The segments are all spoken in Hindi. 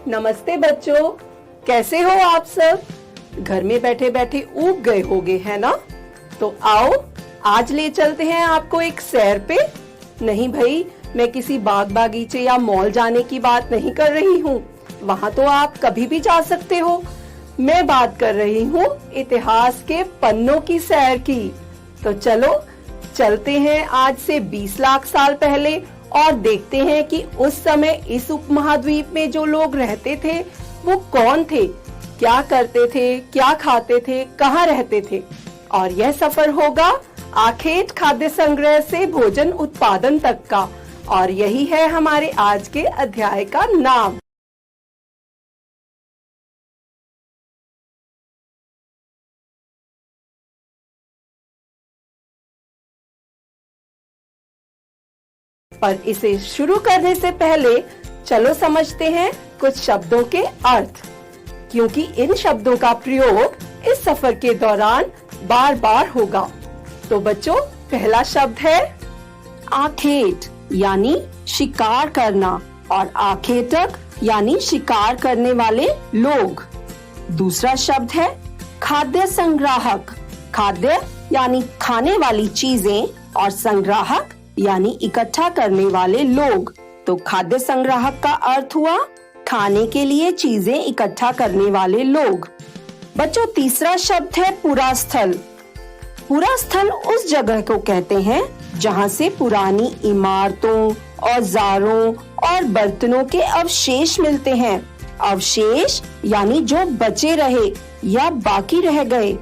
नमस्ते बच्चों, कैसे हो आप सब? घर में बैठे बैठे ऊब गए होगे, है ना? तो आओ आज ले चलते हैं आपको एक सैर पे। नहीं भाई, मैं किसी बाग बागीचे या मॉल जाने की बात नहीं कर रही हूँ। वहाँ तो आप कभी भी जा सकते हो। मैं बात कर रही हूँ इतिहास के पन्नों की सैर की। तो चलो चलते हैं आज से 20 लाख साल पहले और देखते हैं कि उस समय इस उपमहाद्वीप में जो लोग रहते थे वो कौन थे, क्या करते थे, क्या खाते थे, कहाँ रहते थे। और यह सफर होगा आखेट खाद्य संग्रह से भोजन उत्पादन तक का। और यही है हमारे आज के अध्याय का नाम। पर इसे शुरू करने से पहले चलो समझते हैं कुछ शब्दों के अर्थ, क्योंकि इन शब्दों का प्रयोग इस सफर के दौरान बार बार होगा। तो बच्चों, पहला शब्द है आखेट यानी शिकार करना और आखेटक यानी शिकार करने वाले लोग। दूसरा शब्द है खाद्य संग्राहक। खाद्य यानी खाने वाली चीजें और संग्राहक यानी इकट्ठा करने वाले लोग। तो खाद्य संग्राहक का अर्थ हुआ खाने के लिए चीजें इकट्ठा करने वाले लोग। बच्चों, तीसरा शब्द है पुरास्थल। पुरास्थल उस जगह को कहते हैं जहां से पुरानी इमारतों, औजारों और बर्तनों के अवशेष मिलते हैं। अवशेष यानी जो बचे रहे या बाकी रह गए।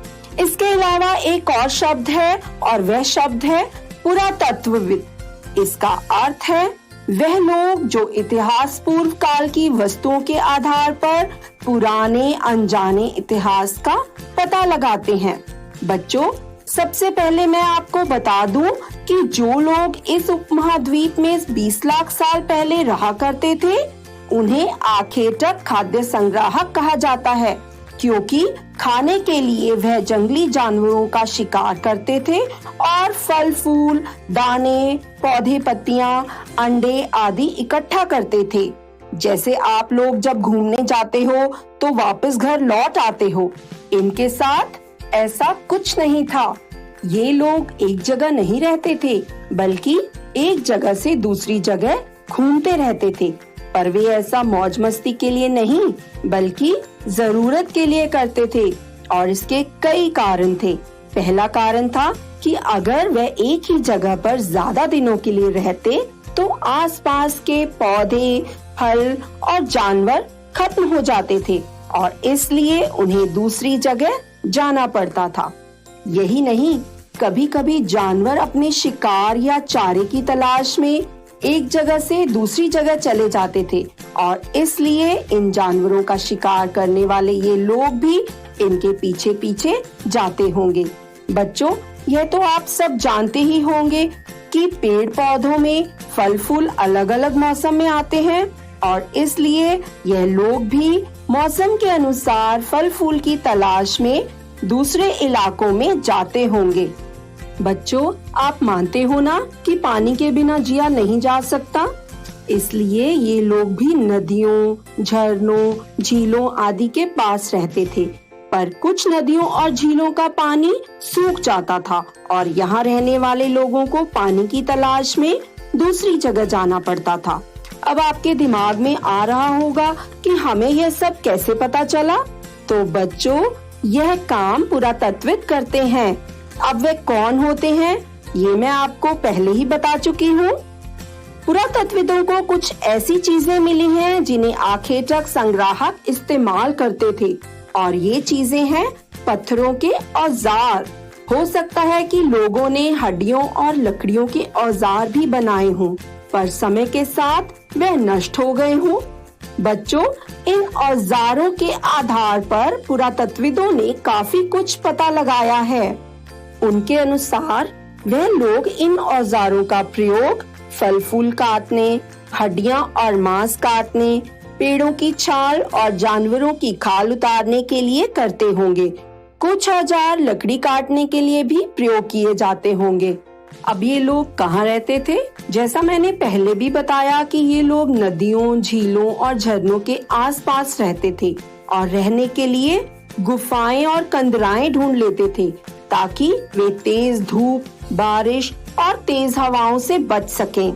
इसके अलावा एक और शब्द है और वह शब्द है पुरातत्वविद। इसका अर्थ है वह लोग जो इतिहास पूर्व काल की वस्तुओं के आधार पर पुराने अनजाने इतिहास का पता लगाते हैं। बच्चों, सबसे पहले मैं आपको बता दूं कि जो लोग इस उपमहाद्वीप में 20 लाख साल पहले रहा करते थे उन्हें आखेटक खाद्य संग्राहक कहा जाता है, क्योंकि खाने के लिए वह जंगली जानवरों का शिकार करते थे और फल फूल, दाने, पौधे, पत्तियां, अंडे आदि इकट्ठा करते थे। जैसे आप लोग जब घूमने जाते हो तो वापस घर लौट आते हो, इनके साथ ऐसा कुछ नहीं था। ये लोग एक जगह नहीं रहते थे, बल्कि एक जगह से दूसरी जगह घूमते रहते थे। पर वे ऐसा मौज मस्ती के लिए नहीं, बल्कि जरूरत के लिए करते थे। और इसके कई कारण थे। पहला कारण था कि अगर वह एक ही जगह पर ज्यादा दिनों के लिए रहते तो आसपास के पौधे, फल और जानवर खत्म हो जाते थे और इसलिए उन्हें दूसरी जगह जाना पड़ता था। यही नहीं, कभी कभी जानवर अपने शिकार या चारे की तलाश में एक जगह से दूसरी जगह चले जाते थे और इसलिए इन जानवरों का शिकार करने वाले ये लोग भी इनके पीछे पीछे जाते होंगे। बच्चों, यह तो आप सब जानते ही होंगे कि पेड़ पौधों में फल फूल अलग अलग मौसम में आते हैं और इसलिए यह लोग भी मौसम के अनुसार फल फूल की तलाश में दूसरे इलाकों में जाते होंगे। बच्चों, आप मानते हो ना कि पानी के बिना जिया नहीं जा सकता, इसलिए ये लोग भी नदियों, झरनों, झीलों आदि के पास रहते थे। पर कुछ नदियों और झीलों का पानी सूख जाता था और यहाँ रहने वाले लोगों को पानी की तलाश में दूसरी जगह जाना पड़ता था। अब आपके दिमाग में आ रहा होगा कि हमें यह सब कैसे पता चला? तो बच्चों, यह काम पुरातत्वविद करते हैं। अब वे कौन होते हैं ये मैं आपको पहले ही बता चुकी हूँ। पुरातत्वविदों को कुछ ऐसी चीजें मिली हैं जिन्हें आखेटक संग्राहक इस्तेमाल करते थे और ये चीजें हैं पत्थरों के औजार। हो सकता है कि लोगों ने हड्डियों और लकड़ियों के औजार भी बनाए हों, पर समय के साथ वह नष्ट हो गए हों। बच्चों, इन औजारों के आधार पर पुरातत्वविदों ने काफी कुछ पता लगाया है। उनके अनुसार वह लोग इन औजारों का प्रयोग फल फूल काटने, हड्डियां और मांस काटने, पेड़ों की छाल और जानवरों की खाल उतारने के लिए करते होंगे। कुछ औजार लकड़ी काटने के लिए भी प्रयोग किए जाते होंगे अब ये लोग कहाँ रहते थे? जैसा मैंने पहले भी बताया कि ये लोग नदियों, झीलों और झरनों के आसपास रहते थे और रहने के लिए गुफाएं और कंदराएं ढूंढ लेते थे ताकि वे तेज धूप, बारिश और तेज हवाओं से बच सकें।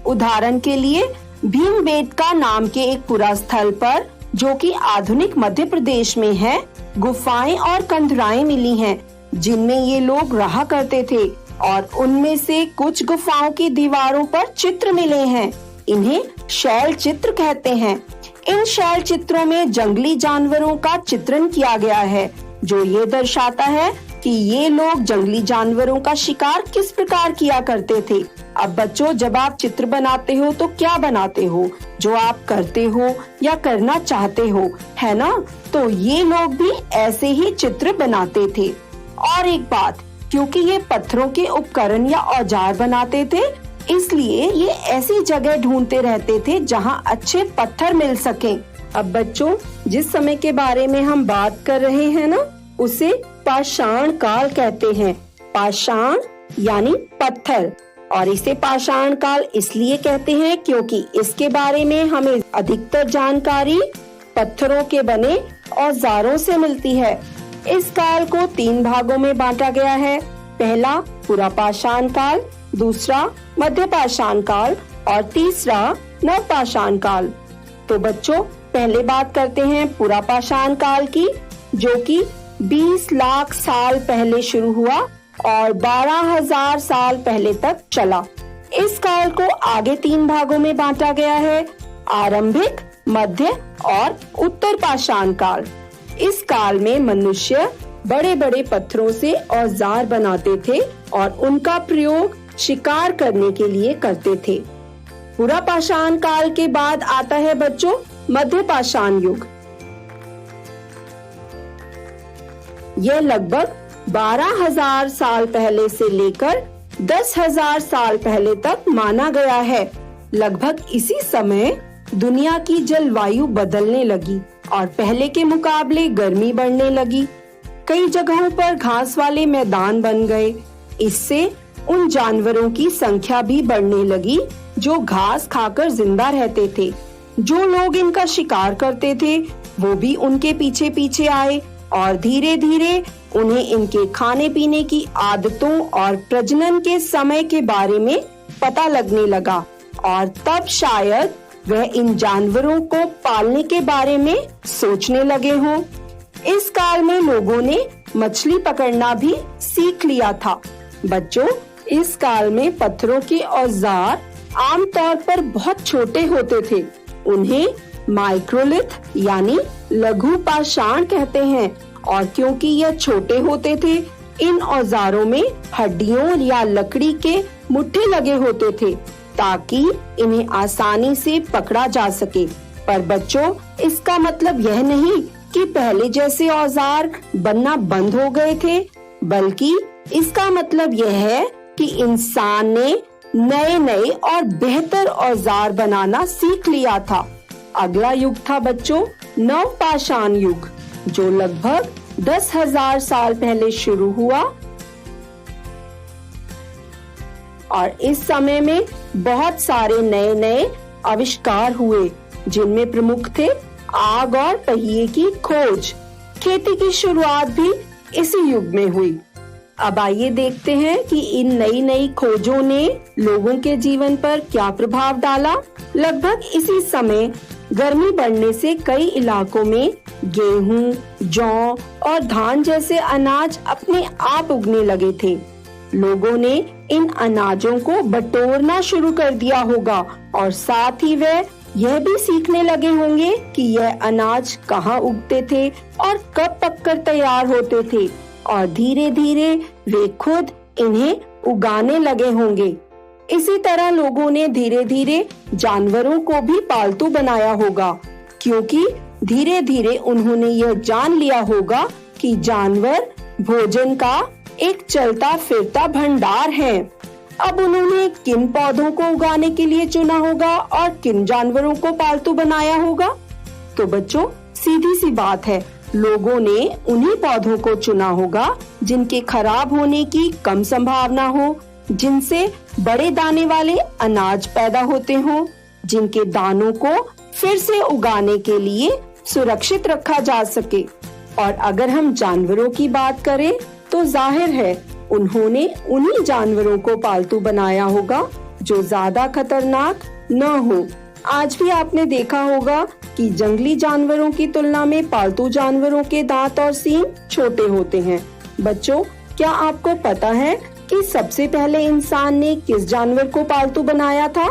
उदाहरण के लिए भीमबेटका नाम के एक पुरा स्थल पर, जो कि आधुनिक मध्य प्रदेश में है, गुफाएं और कंदराएं मिली हैं जिनमें ये लोग रहा करते थे और उनमें से कुछ गुफाओं की दीवारों पर चित्र मिले हैं। इन्हें शैल चित्र कहते हैं। इन शैल चित्रों में जंगली जानवरों का चित्रण किया गया है, जो ये दर्शाता है कि ये लोग जंगली जानवरों का शिकार किस प्रकार किया करते थे। अब बच्चों, जब आप चित्र बनाते हो तो क्या बनाते हो? जो आप करते हो या करना चाहते हो, है ना? तो ये लोग भी ऐसे ही चित्र बनाते थे। और एक बात, क्योंकि ये पत्थरों के उपकरण या औजार बनाते थे, इसलिए ये ऐसी जगह ढूंढते रहते थे जहां अच्छे पत्थर मिल सकें। अब बच्चों, जिस समय के बारे में हम बात कर रहे हैं ना, उसे पाषाण काल कहते हैं। पाषाण यानी पत्थर, और इसे पाषाण काल इसलिए कहते हैं क्योंकि इसके बारे में हमें अधिकतर जानकारी पत्थरों के बने औजारों से मिलती है। इस काल को 3 भागों में बांटा गया है। पहला पुरा पाषाण काल, दूसरा मध्य पाषाण काल और तीसरा नव पाषाण काल। तो बच्चों, पहले बात करते हैं पुरा पाषाण काल की, जो कि 20 लाख साल पहले शुरू हुआ और 12,000 साल पहले तक चला। इस काल को आगे 3 भागों में बांटा गया है, आरंभिक, मध्य और उत्तर पाषाण काल। इस काल में मनुष्य बड़े बड़े पत्थरों से औजार बनाते थे और उनका प्रयोग शिकार करने के लिए करते थे। पुरा पाषाण काल के बाद आता है बच्चों मध्य पाषाण युग। यह लगभग 12,000 साल पहले से लेकर 10,000 साल पहले तक माना गया है। लगभग इसी समय दुनिया की जलवायु बदलने लगी और पहले के मुकाबले गर्मी बढ़ने लगी। कई जगहों पर घास वाले मैदान बन गए। इससे उन जानवरों की संख्या भी बढ़ने लगी जो घास खाकर जिंदा रहते थे। जो लोग इनका शिकार करते थे वो भी उनके पीछे पीछे आए और धीरे धीरे उन्हें इनके खाने पीने की आदतों और प्रजनन के समय के बारे में पता लगने लगा और तब शायद वह इन जानवरों को पालने के बारे में सोचने लगे हों। इस काल में लोगों ने मछली पकड़ना भी सीख लिया था। बच्चों, इस काल में पत्थरों के औजार आमतौर पर बहुत छोटे होते थे। उन्हें माइक्रोलिथ यानी लघु पाषाण कहते हैं और क्योंकि यह छोटे होते थे, इन औजारों में हड्डियों या लकड़ी के मुट्ठे लगे होते थे ताकि इन्हें आसानी से पकड़ा जा सके। पर बच्चों, इसका मतलब यह नहीं कि पहले जैसे औजार बनना बंद हो गए थे, बल्कि इसका मतलब यह है कि इंसान ने नए नए और बेहतर औजार बनाना सीख लिया था। अगला युग था बच्चों नव पाषाण युग, जो लगभग 10,000 साल पहले शुरू हुआ और इस समय में बहुत सारे नए नए आविष्कार हुए, जिनमें प्रमुख थे आग और पहिए की खोज। खेती की शुरुआत भी इसी युग में हुई। अब आइए देखते हैं कि इन नई नई खोजों ने लोगों के जीवन पर क्या प्रभाव डाला। लगभग इसी समय गर्मी बढ़ने से कई इलाकों में गेहूं, जौ और धान जैसे अनाज अपने आप उगने लगे थे। लोगों ने इन अनाजों को बटोरना शुरू कर दिया होगा और साथ ही वे यह भी सीखने लगे होंगे कि यह अनाज कहाँ उगते थे और कब पककर तैयार होते थे, और धीरे धीरे वे खुद इन्हें उगाने लगे होंगे। इसी तरह लोगों ने धीरे धीरे जानवरों को भी पालतू बनाया होगा, क्योंकि धीरे धीरे उन्होंने यह जान लिया होगा कि जानवर भोजन का एक चलता फिरता भंडार है। अब उन्होंने किन पौधों को उगाने के लिए चुना होगा और किन जानवरों को पालतू बनाया होगा? तो बच्चों, सीधी सी बात है, लोगों ने उन्हीं पौधों को चुना होगा जिनके खराब होने की कम संभावना हो, जिनसे बड़े दाने वाले अनाज पैदा होते हों, जिनके दानों को फिर से उगाने के लिए सुरक्षित रखा जा सके। और अगर हम जानवरों की बात करें तो जाहिर है उन्होंने उन्हीं जानवरों को पालतू बनाया होगा जो ज्यादा खतरनाक न हो। आज भी आपने देखा होगा कि जंगली जानवरों की तुलना में पालतू जानवरों के दांत और सींग छोटे होते हैं। बच्चों, क्या आपको पता है कि सबसे पहले इंसान ने किस जानवर को पालतू बनाया था?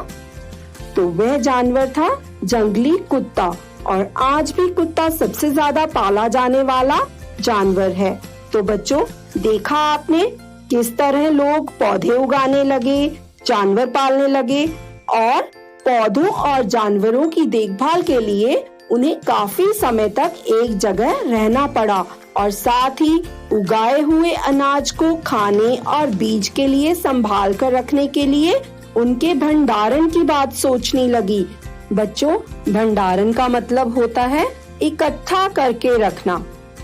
तो वह जानवर था जंगली कुत्ता। और आज भी कुत्ता सबसे ज्यादा पाला जाने वाला जानवर है। तो बच्चों, देखा आपने किस तरह लोग पौधे उगाने लगे, जानवर पालने लगे और पौधों और जानवरों की देखभाल के लिए उन्हें काफी समय तक एक जगह रहना पड़ा और साथ ही उगाए हुए अनाज को खाने और बीज के लिए संभाल कर रखने के लिए उनके भंडारण की बात सोचने लगी। बच्चों, भंडारण का मतलब होता है इकट्ठा करके रखना।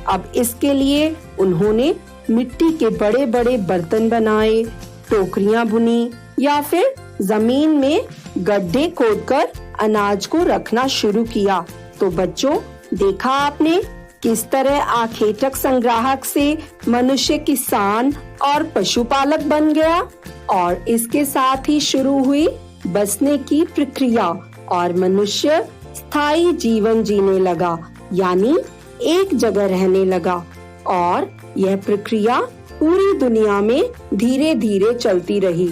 अब इसके लिए उन्होंने मिट्टी के बड़े बड़े बर्तन बनाए, टोकरियां बुनी या फिर जमीन में गड्ढे खोदकर अनाज को रखना शुरू किया। तो बच्चों, देखा आपने किस तरह आखेटक संग्राहक से मनुष्य किसान और पशुपालक बन गया और इसके साथ ही शुरू हुई बसने की प्रक्रिया और मनुष्य स्थायी जीवन जीने लगा, यानी एक जगह रहने लगा। और यह प्रक्रिया पूरी दुनिया में धीरे धीरे चलती रही।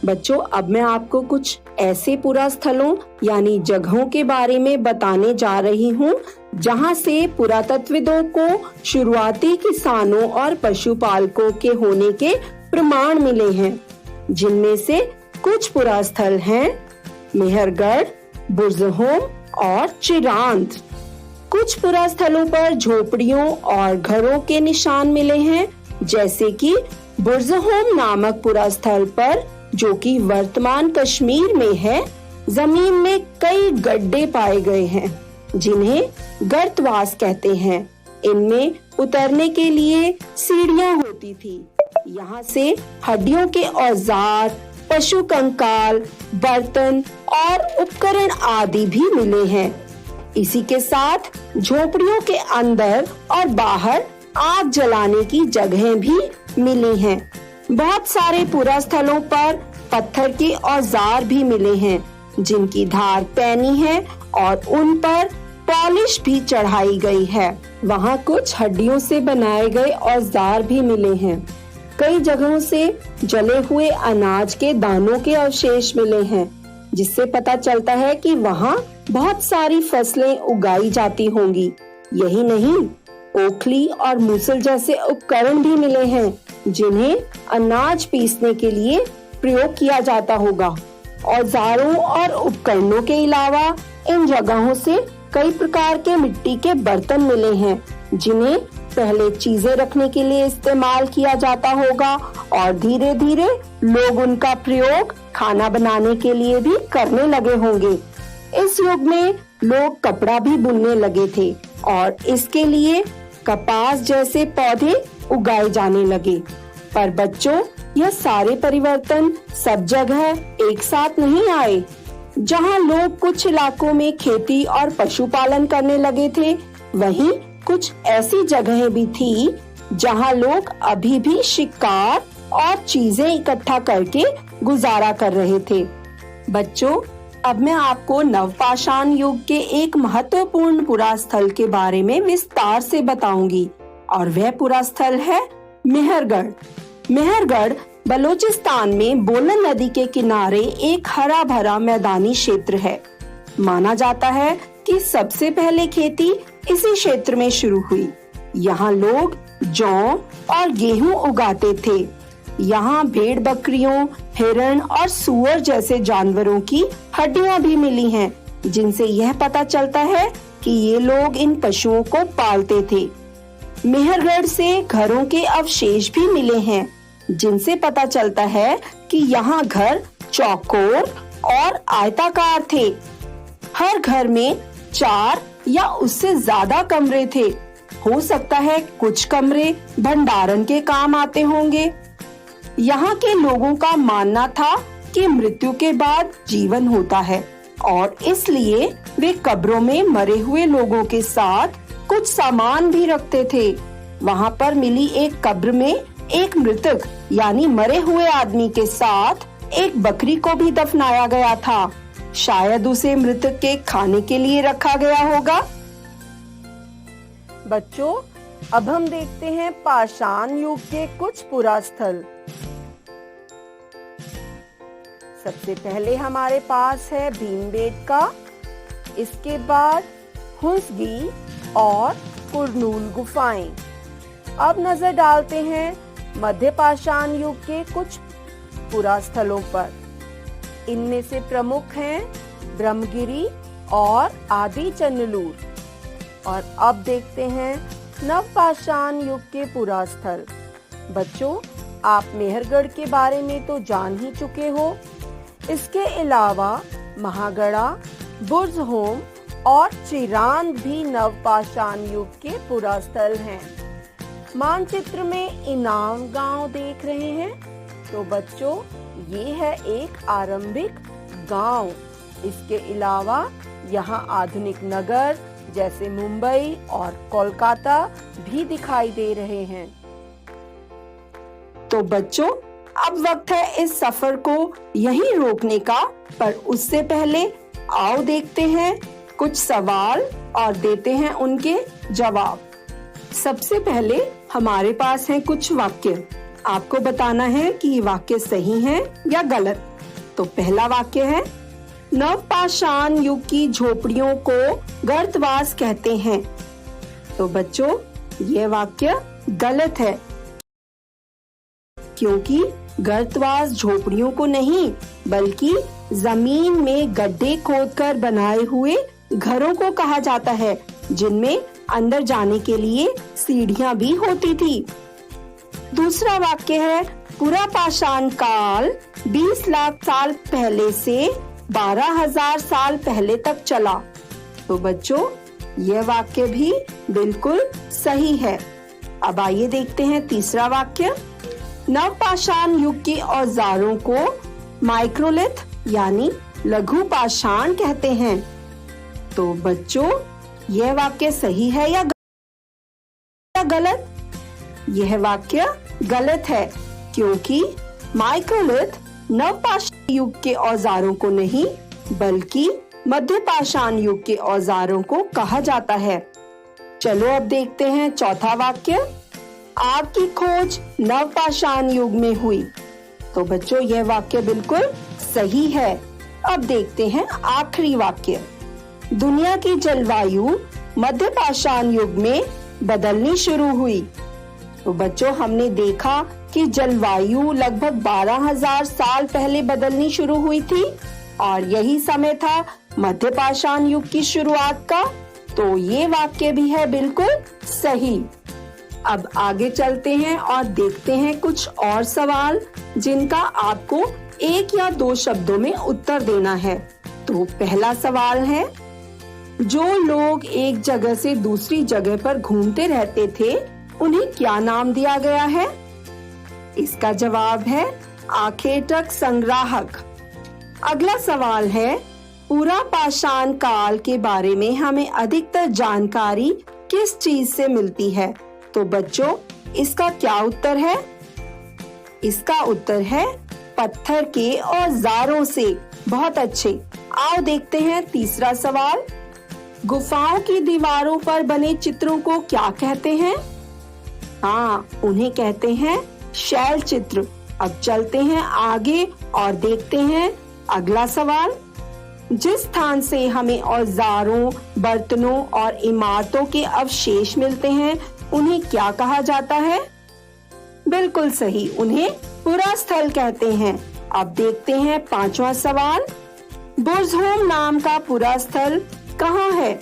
बच्चों, अब मैं आपको कुछ ऐसे पुरास्थलों यानी जगहों के बारे में बताने जा रही हूँ जहाँ से पुरातत्वविदों को शुरुआती किसानों और पशुपालकों के होने के प्रमाण मिले हैं। जिनमें से कुछ पुरास्थल हैं मेहरगढ़, बुरज़होम और चिरांद। कुछ पुरास्थलों पर झोपड़ियों और घरों के निशान मिले हैं, जैसे कि बुरज़होम नामक पुरास्थल पर, जो कि वर्तमान कश्मीर में है, जमीन में कई गड्ढे पाए गए हैं जिन्हें गर्तवास कहते हैं। इनमें उतरने के लिए सीढ़ियां होती थी। यहाँ से हड्डियों के औजार, पशु कंकाल, बर्तन और उपकरण आदि भी मिले हैं। इसी के साथ झोपड़ियों के अंदर और बाहर आग जलाने की जगहें भी मिली हैं। बहुत सारे पुरास्थलों पर पत्थर के औजार भी मिले हैं जिनकी धार पैनी है और उन पर पॉलिश भी चढ़ाई गई है। वहाँ कुछ हड्डियों से बनाए गए औजार भी मिले हैं। कई जगहों से जले हुए अनाज के दानों के अवशेष मिले हैं, जिससे पता चलता है कि वहाँ बहुत सारी फसलें उगाई जाती होंगी। यही नहीं, ओखली और मूसल जैसे उपकरण भी मिले हैं जिन्हें अनाज पीसने के लिए प्रयोग किया जाता होगा। औजारों और उपकरणों के अलावा इन जगहों से कई प्रकार के मिट्टी के बर्तन मिले हैं जिन्हें पहले चीजें रखने के लिए इस्तेमाल किया जाता होगा और धीरे धीरे लोग उनका प्रयोग खाना बनाने के लिए भी करने लगे होंगे। इस युग में लोग कपड़ा भी बुनने लगे थे और इसके लिए कपास जैसे पौधे उगाए जाने लगे। पर बच्चों, यह सारे परिवर्तन सब जगह एक साथ नहीं आए। जहां लोग कुछ इलाकों में खेती और पशुपालन करने लगे थे, वहीं कुछ ऐसी जगहें भी थी जहां लोग अभी भी शिकार और चीजें इकट्ठा करके गुजारा कर रहे थे। बच्चों, अब मैं आपको नवपाषाण युग के एक महत्वपूर्ण पुरास्थल के बारे में विस्तार से बताऊंगी और वह पुरास्थल है मेहरगढ़। मेहरगढ़ बलूचिस्तान में बोलन नदी के किनारे एक हरा भरा मैदानी क्षेत्र है। माना जाता है कि सबसे पहले खेती इसी क्षेत्र में शुरू हुई। यहाँ लोग जौ और गेहूं उगाते थे। यहाँ भेड़ बकरियों, हिरण और सूअर जैसे जानवरों की हड्डियां भी मिली हैं, जिनसे यह पता चलता है कि ये लोग इन पशुओं को पालते थे। मेहरगढ़ से घरों के अवशेष भी मिले हैं, जिनसे पता चलता है कि यहाँ घर चौकोर और आयताकार थे। हर घर में 4 या उससे ज्यादा कमरे थे। हो सकता है कुछ कमरे भंडारण के काम आते होंगे। यहाँ के लोगों का मानना था कि मृत्यु के बाद जीवन होता है और इसलिए वे कब्रों में मरे हुए लोगों के साथ कुछ सामान भी रखते थे। वहाँ पर मिली एक कब्र में एक मृतक यानी मरे हुए आदमी के साथ एक बकरी को भी दफनाया गया था। शायद उसे मृतक के खाने के लिए रखा गया होगा। बच्चों, अब हम देखते हैं पाषाण युग के कुछ पुरास्थल। सबसे पहले हमारे पास है भीमबेटका, इसके बाद हुंसगी और कुरनूल गुफाएं। अब नजर डालते हैं मध्य पाषाण युग के कुछ पुरास्थलों पर। इनमें से प्रमुख हैं ब्रह्मगिरी और आदि चन्नलूर। और अब देखते हैं नवपाषाण युग के पुरास्थल। बच्चों, आप मेहरगढ़ के बारे में तो जान ही चुके हो। इसके अलावा महागढ़ा, बुर्जहोम और चिरांद भी नवपाषाण युग के पुरास्थल हैं। मानचित्र में इनाम गांव देख रहे हैं, तो बच्चों ये है एक आरंभिक गांव। इसके अलावा यहाँ आधुनिक नगर जैसे मुंबई और कोलकाता भी दिखाई दे रहे हैं। तो बच्चों, अब वक्त है इस सफर को यहीं रोकने का, पर उससे पहले आओ देखते हैं कुछ सवाल और देते हैं उनके जवाब। सबसे पहले हमारे पास हैं कुछ वाक्य। आपको बताना है कि ये वाक्य सही हैं या गलत। तो पहला वाक्य है, नवपाषाण युग की झोपड़ियों को गर्तवास कहते हैं। तो बच्चों, ये वाक्य गलत है, क्योंकि गर्तवास झोपड़ियों को नहीं बल्कि जमीन में गड्ढे खोदकर बनाए हुए घरों को कहा जाता है, जिनमें अंदर जाने के लिए सीढ़ियां भी होती थी। दूसरा वाक्य है, पुरापाषाण काल 20 लाख साल पहले से 12,000 साल पहले तक चला। तो बच्चों, यह वाक्य भी बिल्कुल सही है। अब आइए देखते हैं तीसरा वाक्य। नवपाषाण युग के औजारों को माइक्रोलिथ यानी लघु पाषाण कहते हैं। तो बच्चों, यह वाक्य सही है या गलत? यह वाक्य गलत है, क्योंकि माइक्रोलिथ नवपाषाण युग के औजारों को नहीं बल्कि मध्य पाषाण युग के औजारों को कहा जाता है। चलो अब देखते हैं चौथा वाक्य। आग की खोज नवपाषाण युग में हुई। तो बच्चों, यह वाक्य बिल्कुल सही है। अब देखते हैं आखिरी वाक्य। दुनिया की जलवायु मध्य पाषाण युग में बदलनी शुरू हुई। तो बच्चों, हमने देखा कि जलवायु लगभग 12,000 साल पहले बदलनी शुरू हुई थी और यही समय था मध्य पाषाण युग की शुरुआत का। तो ये वाक्य भी है बिल्कुल सही। अब आगे चलते हैं और देखते हैं कुछ और सवाल जिनका आपको 1 या 2 शब्दों में उत्तर देना है। तो पहला सवाल है, जो लोग एक जगह से दूसरी जगह पर घूमते रहते थे उन्हें क्या नाम दिया गया है? इसका जवाब है आखेटक संग्राहक। अगला सवाल है, पुरापाषाण काल के बारे में हमें अधिकतर जानकारी किस चीज से मिलती है? तो बच्चों, इसका क्या उत्तर है? इसका उत्तर है पत्थर के औजारों से। बहुत अच्छे। आओ देखते हैं तीसरा सवाल। गुफाओं की दीवारों पर बने चित्रों को क्या कहते हैं? हाँ, उन्हें कहते हैं शैल चित्र। अब चलते हैं आगे और देखते हैं अगला सवाल। जिस स्थान से हमें औजारों, बर्तनों और इमारतों के अवशेष मिलते हैं उन्हें क्या कहा जाता है? बिल्कुल सही, उन्हें पुरास्थल कहते हैं। अब देखते हैं पांचवा सवाल। बुर्जहोम नाम का पुरास्थल कहाँ है?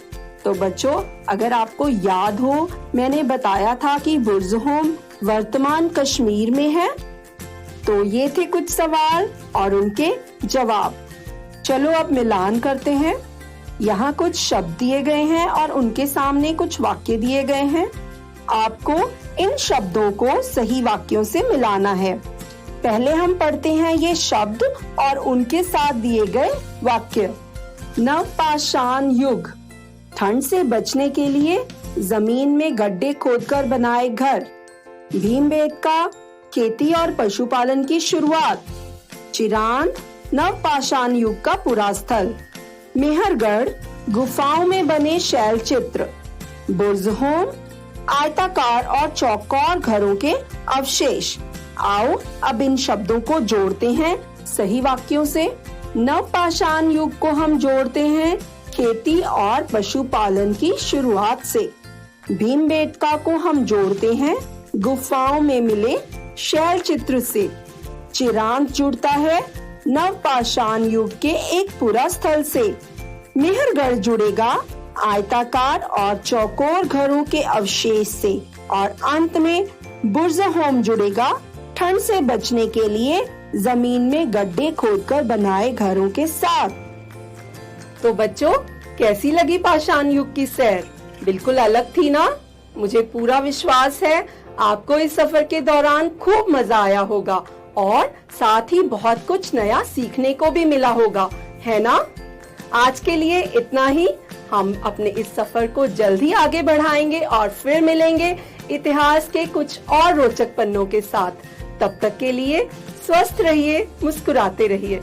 तो बच्चों, अगर आपको याद हो, मैंने बताया था कि बुर्जहोम वर्तमान कश्मीर में है। तो ये थे कुछ सवाल और उनके जवाब। चलो अब मिलान करते हैं। यहाँ कुछ शब्द दिए गए हैं और उनके सामने कुछ वाक्य दिए गए हैं। आपको इन शब्दों को सही वाक्यों से मिलाना है। पहले हम पढ़ते हैं ये शब्द और उनके साथ दिए गए वाक्य। नवपाषाण युग, ठंड से बचने के लिए जमीन में गड्ढे खोदकर बनाए घर। भीमबेटका, खेती और पशुपालन की शुरुआत। चिरान, नवपाषाण युग का पुरास्थल। मेहरगढ़, गुफाओं में बने शैल चित्र। बुर्जहोम, आयताकार और चौकोर घरों के अवशेष। आओ अब इन शब्दों को जोड़ते हैं सही वाक्यों से। नवपाषाण युग को हम जोड़ते हैं खेती और पशुपालन की शुरुआत से। भीमबेटका को हम जोड़ते हैं गुफाओं में मिले शैल चित्र से। चिरांत जुड़ता है नवपाषाण युग के एक पुरास्थल से। मेहरगढ़ जुड़ेगा आयताकार और चौकोर घरों के अवशेष से। और अंत में बुर्जहोम जुड़ेगा ठंड से बचने के लिए जमीन में गड्ढे खोदकर बनाए घरों के साथ। तो बच्चों, कैसी लगी पाषाण युग की सैर? बिल्कुल अलग थी ना? मुझे पूरा विश्वास है आपको इस सफर के दौरान खूब मजा आया होगा और साथ ही बहुत कुछ नया सीखने को भी मिला होगा, है ना? आज के लिए इतना ही। हम अपने इस सफर को जल्द ही आगे बढ़ाएंगे और फिर मिलेंगे इतिहास के कुछ और रोचक पन्नों के साथ। तब तक के लिए स्वस्थ रहिए, मुस्कुराते रहिए।